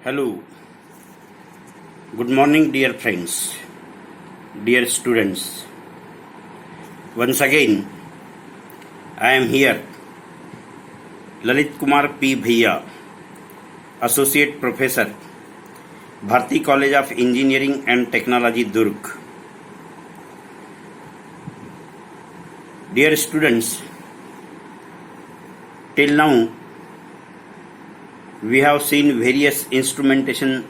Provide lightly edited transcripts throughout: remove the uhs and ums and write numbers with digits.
Hello, good morning, dear friends, dear students. Once again, I am here, Lalit Kumar P. Bhaiya, Associate Professor, Bharti College of Engineering and Technology, Durg. Dear students, till now, we have seen various instrumentation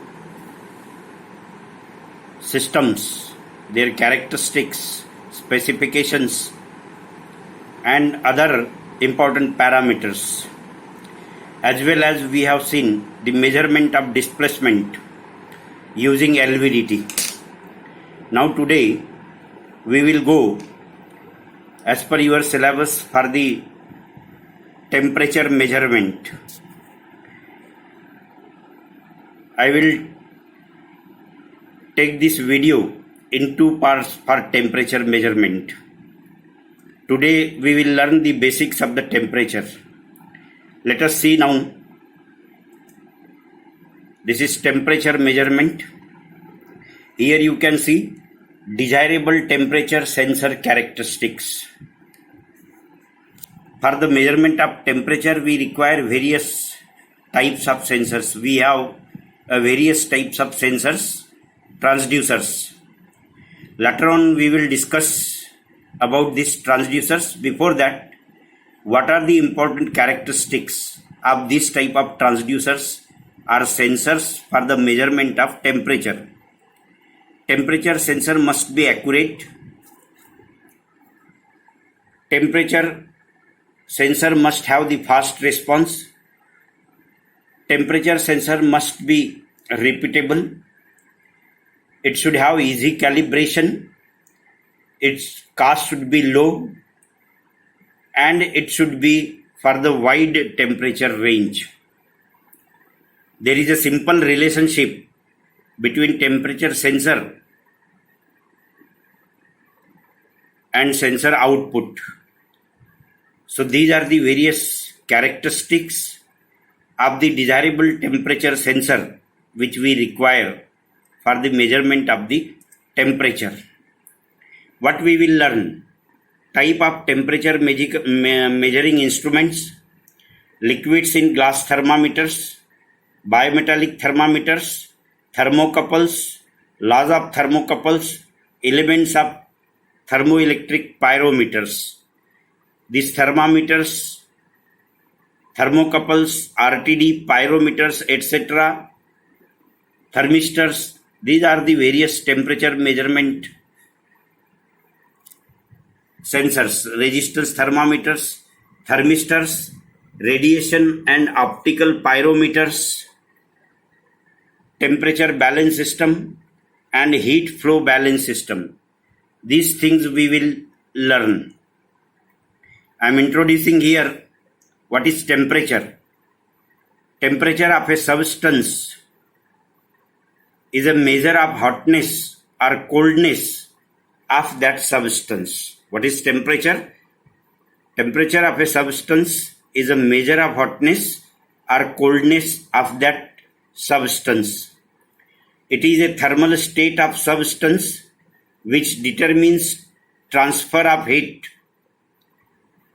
systems, their characteristics, specifications, and other important parameters, as well as we have seen the measurement of displacement using LVDT. Now today we will go as per your syllabus for the temperature measurement. I will take this video in two parts for temperature measurement. Today we will learn the basics of the temperature. Let us see now. This is temperature measurement. Here you can see desirable temperature sensor characteristics. For the measurement of temperature, we require various types of sensors. We have various types of sensors, transducers. Later on we will discuss about these transducers. Before that, what are the important characteristics of this type of transducers or sensors for the measurement of temperature? Temperature sensor must be accurate. Temperature sensor must have the fast response. Temperature sensor must be repeatable. It should have easy calibration. Its cost should be low, and it should be for the wide temperature range. There is a simple relationship between temperature sensor and sensor output. So these are the various characteristics of the desirable temperature sensor which we require for the measurement of the temperature. What we will learn: type of temperature measuring instruments, liquids in glass thermometers, bimetallic thermometers, thermocouples, laws of thermocouples, elements of thermoelectric pyrometers. These thermometers, thermocouples, RTD, pyrometers, etc., thermistors, these are the various temperature measurement sensors. Resistance thermometers, thermistors, radiation and optical pyrometers, temperature balance system, and heat flow balance system. These things we will learn. I am introducing here what is temperature. Temperature of a substance is a measure of hotness or coldness of that substance. What is temperature? Temperature of a substance is a measure of hotness or coldness of that substance. It is a thermal state of substance which determines transfer of heat.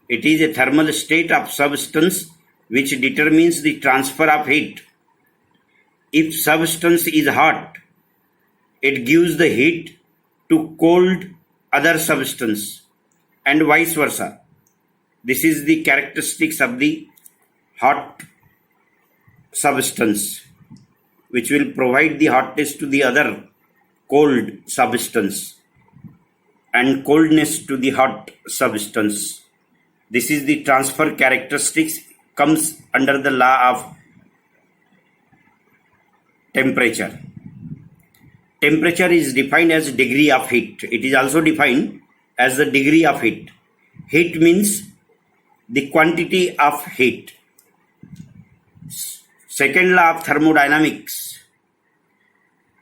It is a thermal state of substance which determines the transfer of heat. If substance is hot, it gives the heat to cold other substance, and vice versa. This is the characteristics of the hot substance, which will provide the hotness to the other cold substance and coldness to the hot substance. This is the transfer characteristics, comes under the law of temperature. Temperature is defined as degree of heat. It is also defined as the degree of heat. Heat means the quantity of heat. Second law of thermodynamics,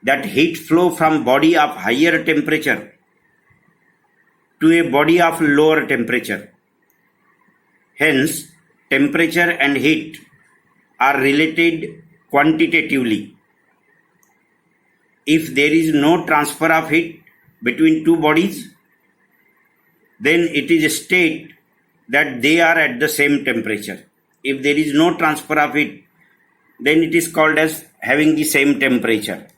that heat flow from body of higher temperature to a body of lower temperature. Hence, temperature and heat are related quantitatively. if there is no transfer of heat between two bodies, then it is a state that they are at the same temperature. If there is no transfer of heat, then it is called as having the same temperature.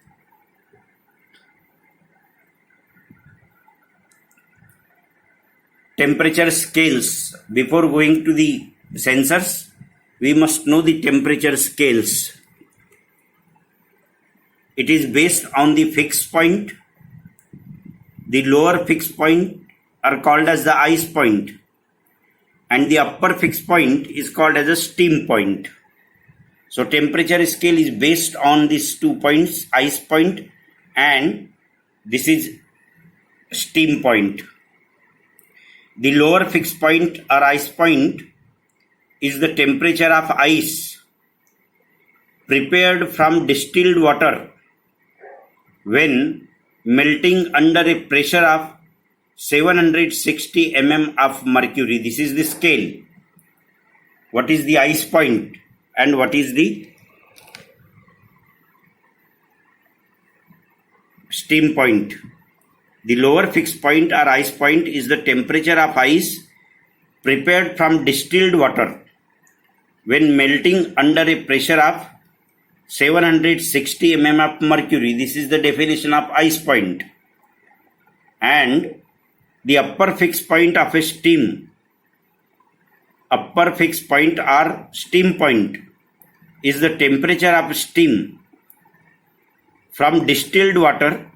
Temperature scales. Before going to the sensors, we must know the temperature scales. It is based on the fixed point. The lower fixed point are called as the ice point, and the upper fixed point is called as a steam point. So temperature scale is based on these 2 points, ice point and this is steam point. The lower fixed point or ice point is the temperature of ice prepared from distilled water when melting under a pressure of 760 mm of mercury. This is the scale. What is the ice point and what is the steam point? The lower fixed point or ice point is the temperature of ice prepared from distilled water when melting under a pressure of 760 mm of mercury. This is the definition of ice point. And the upper fixed point of a steam, upper fixed point or steam point is the temperature of steam from distilled water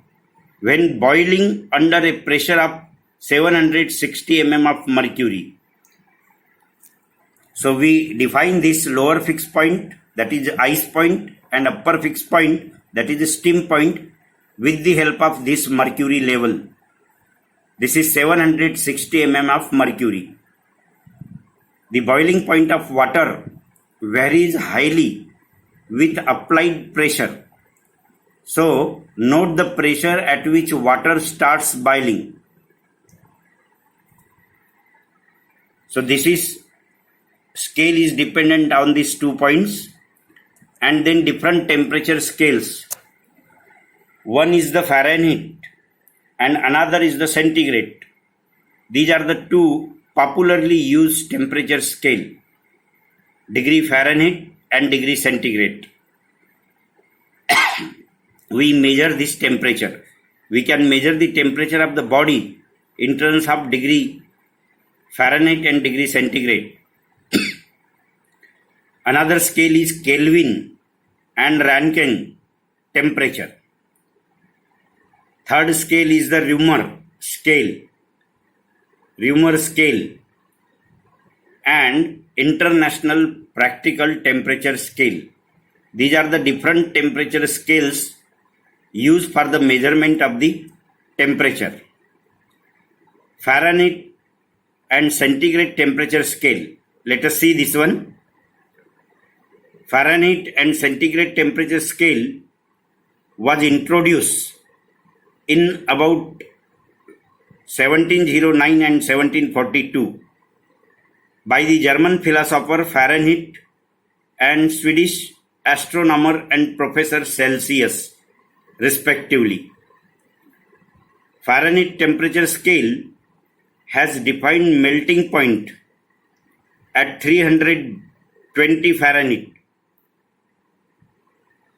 when boiling under a pressure of 760 mm of mercury. So we define this lower fixed point, that is ice point, and upper fixed point, that is the steam point, with the help of this mercury level. This is 760 mm of mercury. The boiling point of water varies highly with applied pressure. So note the pressure at which water starts boiling. So this is scale is dependent on these 2 points, and then different temperature scales. One is the Fahrenheit and another is the centigrade. These are the 2 popularly used temperature scale, degree Fahrenheit and degree centigrade. We measure this temperature. We can measure the temperature of the body in terms of degree Fahrenheit and degree centigrade. Another scale is Kelvin and Rankine temperature. Third scale is the Reaumur scale and International Practical Temperature Scale. These are the different temperature scales used for the measurement of the temperature. Fahrenheit and centigrade temperature scale. Let us see this one. Fahrenheit and centigrade temperature scale was introduced in about 1709 and 1742 by the German philosopher Fahrenheit and Swedish astronomer and Professor Celsius, respectively. Fahrenheit temperature scale has defined melting point at 320 Fahrenheit,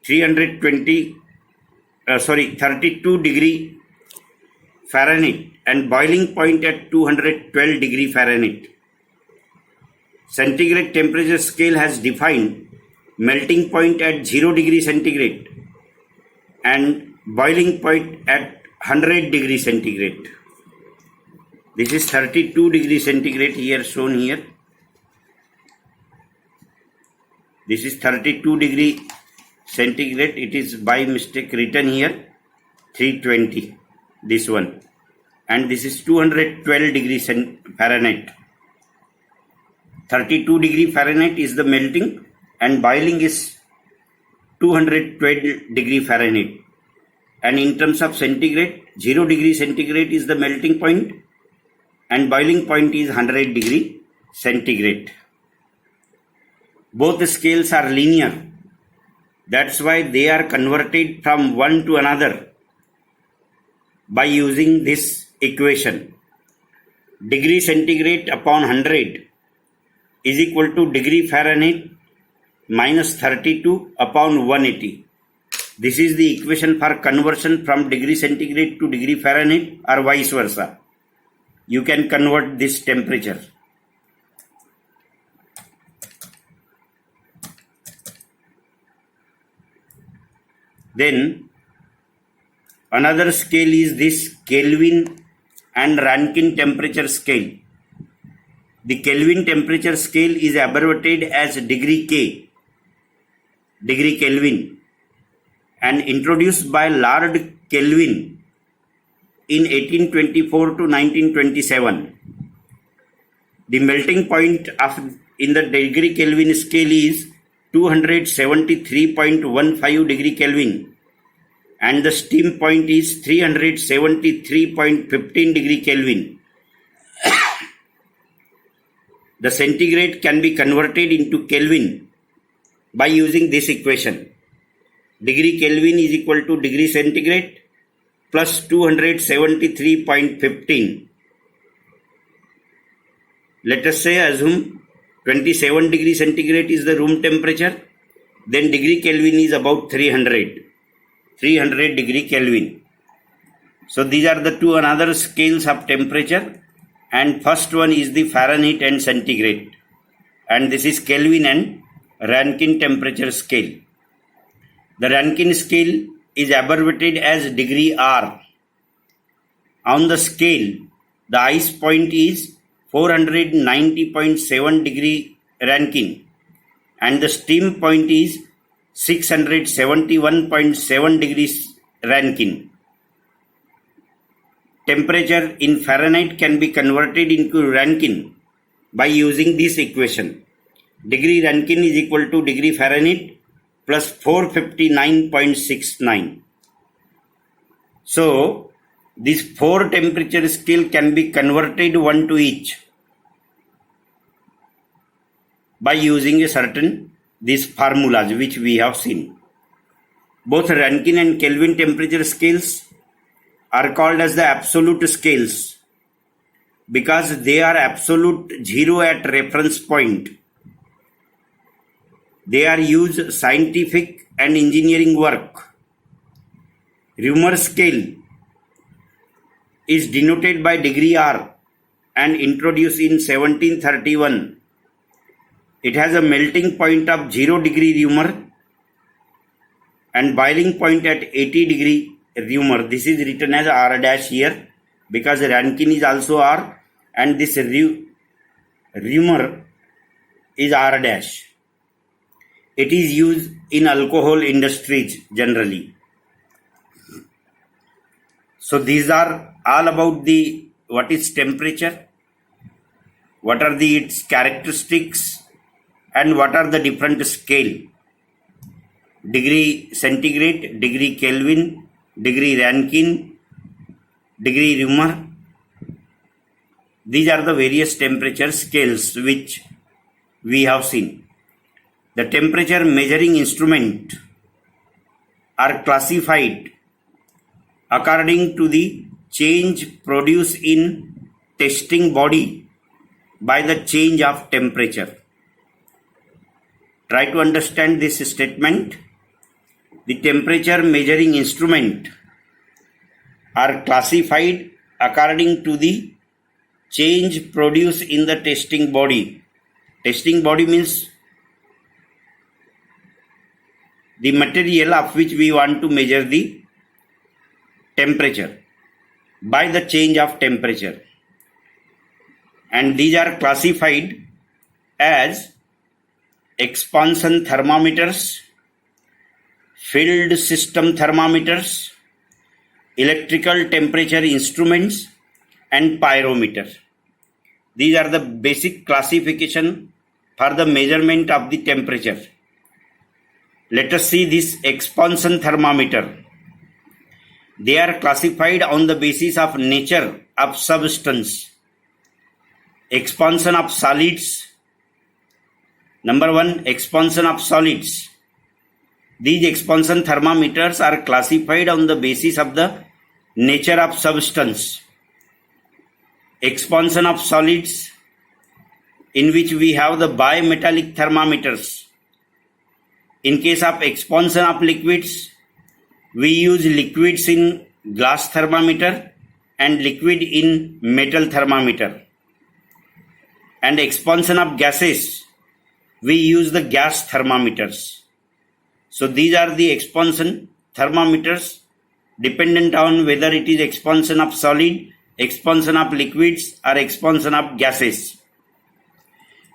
32 degree Fahrenheit, and boiling point at 212 degree Fahrenheit. Centigrade temperature scale has defined melting point at 0 degree centigrade and boiling point at 100 degree centigrade. This is 32 degree centigrade here shown here. This is 32 degree centigrade. It is by mistake written here 320, this one, and this is 212 degree Fahrenheit. 32 degree Fahrenheit is the melting and boiling is 212 degree Fahrenheit. And in terms of centigrade, 0 degree centigrade is the melting point and boiling point is 100 degree centigrade. Both scales are linear That's why they are converted from one to another by using this equation. Degree centigrade upon 100 is equal to degree Fahrenheit minus 32 upon 180. This is the equation for conversion from degree centigrade to degree Fahrenheit or vice versa. You can convert this temperature. Then another scale is this Kelvin and Rankine temperature scale. The Kelvin temperature scale is abbreviated as degree K, degree Kelvin, and introduced by Lord Kelvin in 1824 to 1927. The melting point in the degree Kelvin scale is 273.15 degree Kelvin, and the steam point is 373.15 degree Kelvin. The centigrade can be converted into Kelvin by using this equation. Degree Kelvin is equal to degree centigrade plus 273.15. Let us say, assume 27 degree centigrade is the room temperature, then degree Kelvin is about 300 degree Kelvin. So these are the two another scales of temperature, and first one is the Fahrenheit and centigrade, and this is Kelvin and Rankine temperature scale. The Rankine scale is abbreviated as degree R. On the scale, the ice point is 490.7 degree Rankine and the steam point is 671.7 degrees Rankine. Temperature in Fahrenheit can be converted into Rankine by using this equation. Degree Rankine is equal to degree Fahrenheit plus 459.69. So, these four temperature scale can be converted one to each by using a certain these formulas which we have seen. Both Rankine and Kelvin temperature scales are called as the absolute scales because they are absolute zero at reference point. They are used scientific and engineering work. Reaumur scale is denoted by degree R and introduced in 1731. It has a melting point of 0 degree Reaumur and boiling point at 80 degree Reaumur. This is written as R dash here because Rankine is also R and this Reaumur is R dash. It is used in alcohol industries generally. So these are all about the what is temperature, what are its characteristics, and what are the different scale. Degree centigrade, degree Kelvin, degree Rankine, degree Reaumur. These are the various temperature scales which we have seen. The temperature measuring instrument are classified according to the change produced in testing body by the change of temperature. Try to understand this statement. The temperature measuring instrument are classified according to the change produced in the testing body. Testing body means the material of which we want to measure the temperature by the change of temperature. And these are classified as expansion thermometers, field system thermometers, electrical temperature instruments, and pyrometer. These are the basic classification for the measurement of the temperature. Let us see this expansion thermometer. They are classified on the basis of nature of substance. Expansion of solids. Number one, expansion of solids. These expansion thermometers are classified on the basis of the nature of substance. Expansion of solids, in which we have the bimetallic thermometers. In case of expansion of liquids, we use liquids in glass thermometer and liquid in metal thermometer. And expansion of gases, we use the gas thermometers. So these are the expansion thermometers dependent on whether it is expansion of solid, expansion of liquids or expansion of gases.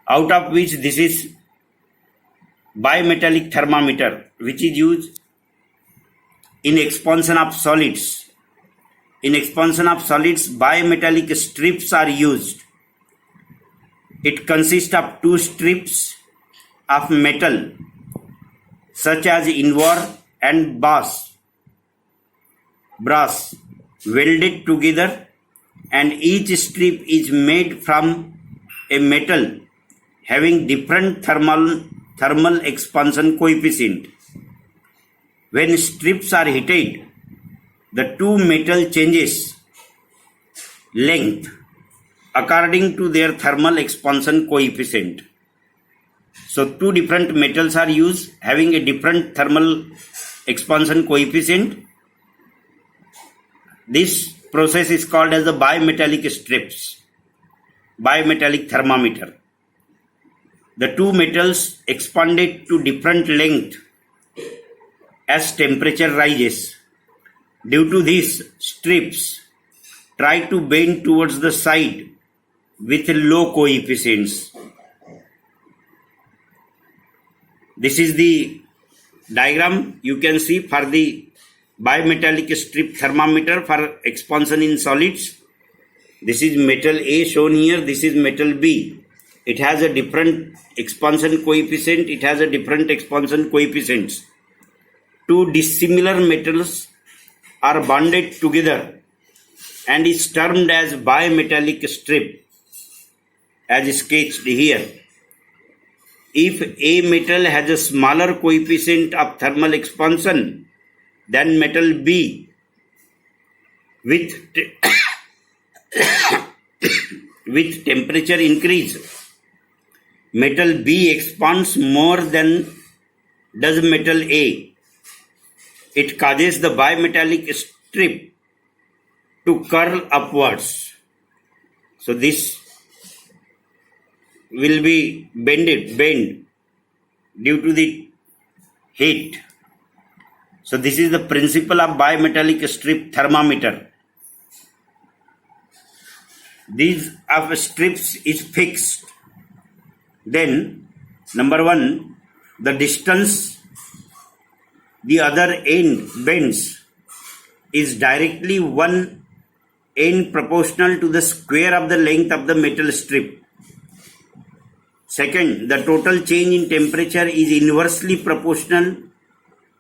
Out of which this is bimetallic thermometer, which is used in expansion of solids. In expansion of solids, bimetallic strips are used. It consists of two strips of metal such as iron and brass welded together, and each strip is made from a metal having different thermal expansion coefficient. When strips are heated, the two metal changes length according to their thermal expansion coefficient. So two different metals are used having a different thermal expansion coefficient. This process is called as the bimetallic strips, bimetallic thermometer. The two metals expanded to different length as temperature rises. Due to this, strips try to bend towards the side with low coefficients. This is the diagram you can see for the bimetallic strip thermometer for expansion in solids. This is metal A shown here, this is metal B. It has a different expansion coefficient, it has a different expansion coefficients. Two dissimilar metals are bonded together and is termed as bimetallic strip, as sketched here. If a metal has a smaller coefficient of thermal expansion than metal B, with temperature increase, metal B expands more than does metal A. It causes the bimetallic strip to curl upwards. So this will be bent due to the heat. So this is the principle of bimetallic strip thermometer. These of strips is fixed. Then number one, the distance the other end bends is directly one end proportional to the square of the length of the metal strip. Second, the total change in temperature is inversely proportional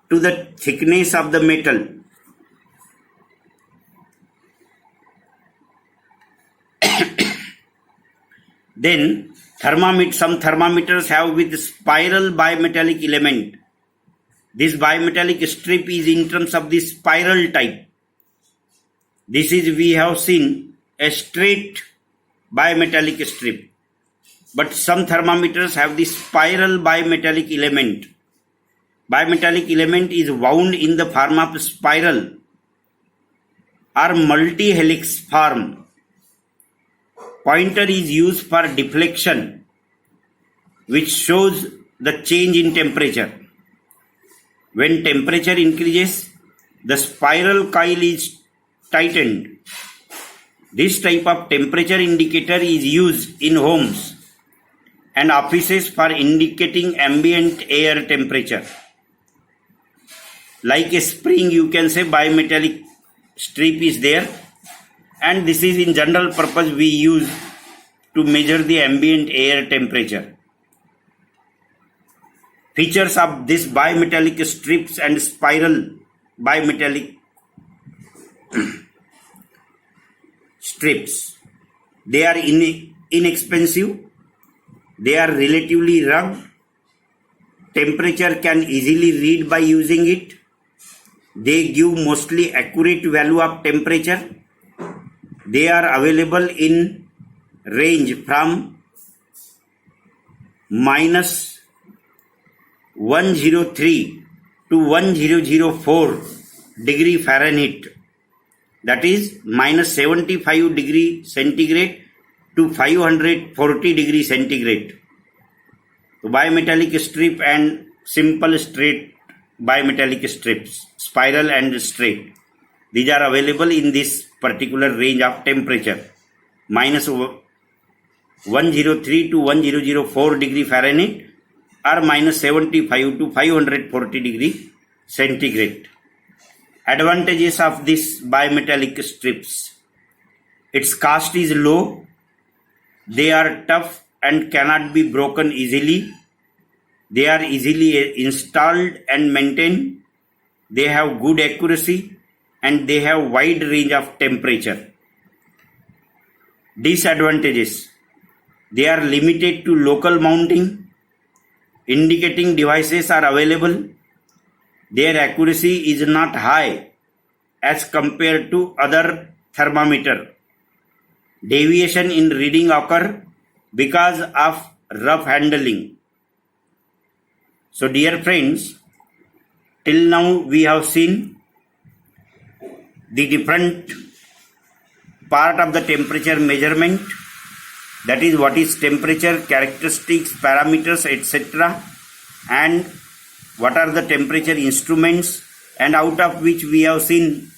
to the thickness of the metal. Then, some thermometers have with spiral bimetallic element. This bimetallic strip is in terms of the spiral type. This is, we have seen, a straight bimetallic strip. But some thermometers have the spiral bimetallic element. Bimetallic element is wound in the form of spiral or multi-helix form. Pointer is used for deflection, which shows the change in temperature. When temperature increases, the spiral coil is tightened. This type of temperature indicator is used in homes and offices for indicating ambient air temperature. Like a spring, you can say bimetallic strip is there, and this is in general purpose we use to measure the ambient air temperature. Features of this bimetallic strips and spiral bimetallic strips. They are inexpensive, they are relatively rugged, temperature can easily read by using it. They give mostly accurate value of temperature. They are available in range from minus 103 to 1004 degree Fahrenheit, that is minus 75 degree centigrade to 540 degree centigrade. So bimetallic strip and simple straight bimetallic strips, spiral and straight, these are available in this particular range of temperature, minus 103 to 1004 degree Fahrenheit or minus 75 to 540 degree centigrade. Advantages of this bimetallic strips: its cost is low, they are tough and cannot be broken easily, they are easily installed and maintained, they have good accuracy, and they have wide range of temperature. Disadvantages: they are limited to local mounting, indicating devices are available, their accuracy is not high as compared to other thermometer, deviation in reading occur because of rough handling. So dear friends, till now we have seen the different part of the temperature measurement, that is what is temperature, characteristics, parameters, etc., and what are the temperature instruments, and out of which we have seen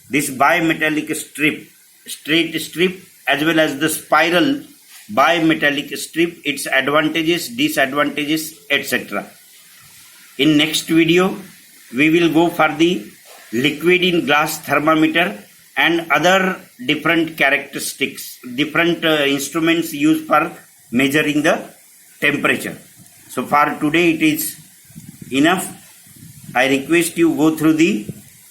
this bimetallic strip, straight strip, as well as the spiral bimetallic strip, its advantages, disadvantages, etc. In next video, we will go for the liquid in glass thermometer and other different characteristics, different instruments used for measuring the temperature. So for today it is enough. I request you go through the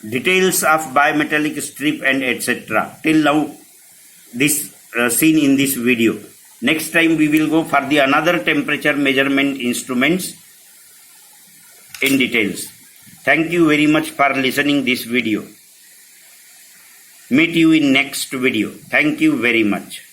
details of bimetallic strip and etc. Till now this seen in this video. Next time we will go for the another temperature measurement instruments in details. Thank you very much for listening this video. Meet you in next video. Thank you very much.